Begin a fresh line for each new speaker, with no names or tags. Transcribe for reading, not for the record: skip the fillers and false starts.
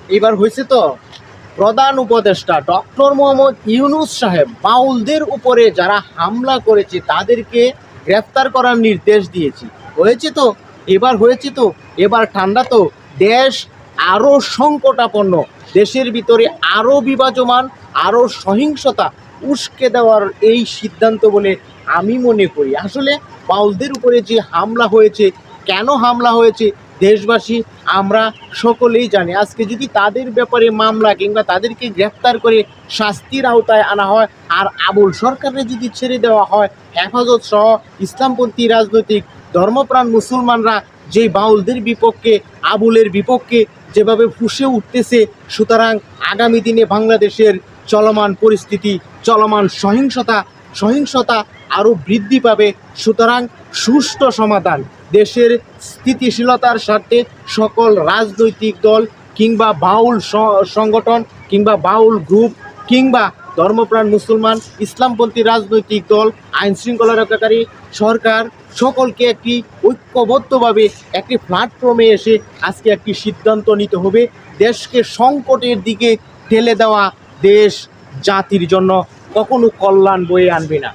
এবার হয়েছে তো প্রধান উপদেষ্টা ডক্টর মোহাম্মদ ইউনূস সাহেব বাউলদের উপরে যারা হামলা করেছে তাদেরকে গ্রেফতার করার নির্দেশ দিয়েছি। হয়েছে তো, এবার হয়েছে তো, এবার ঠান্ডা তো, দেশ আরও সংকটাপন্ন, দেশের ভিতরে আরও বিভাজমান, আরও সহিংসতা উস্কে দেওয়ার এই সিদ্ধান্ত বলে আমি মনে করি। আসলে বাউলদের উপরে যে হামলা হয়েছে, কেন হামলা হয়েছে দেশবাসী আমরা সকলেই জানি। আজকে যদি তাদের ব্যাপারে মামলা কিংবা তাদেরকে গ্রেফতার করে শাস্তির আওতায় আনা হয়, আর আবুল সরকারের যদি ছেড়ে দেওয়া হয়, হেফাজত সহ ইসলামপন্থী রাজনৈতিক ধর্মপ্রাণ মুসলমানরা যেই বাউলদের বিপক্ষে, আবুলের বিপক্ষে যেভাবে ফুঁসে উঠতেছে, সুতরাং আগামী দিনে বাংলাদেশের চলমান পরিস্থিতি, চলমান সহিংসতা আরও বৃদ্ধি পাবে। সুতরাং সুষ্ঠু সমাধান, দেশের স্থিতিশীলতার স্বার্থে সকল রাজনৈতিক দল কিংবা বাউল সংগঠন কিংবা বাউল গ্রুপ কিংবা ধর্মপ্রাণ মুসলমান ইসলামপন্থী রাজনৈতিক দল, আইন শৃঙ্খলা রক্ষাকারী সরকার সকলকে একটি ঐক্যবদ্ধভাবে একটি প্ল্যাটফর্মে এসে আজকে একটি সিদ্ধান্ত নিতে হবে। দেশকে সংকটের দিকে ঠেলে দেওয়া দেশ জাতির জন্য কখনো কল্যাণ বয়ে আনবে না।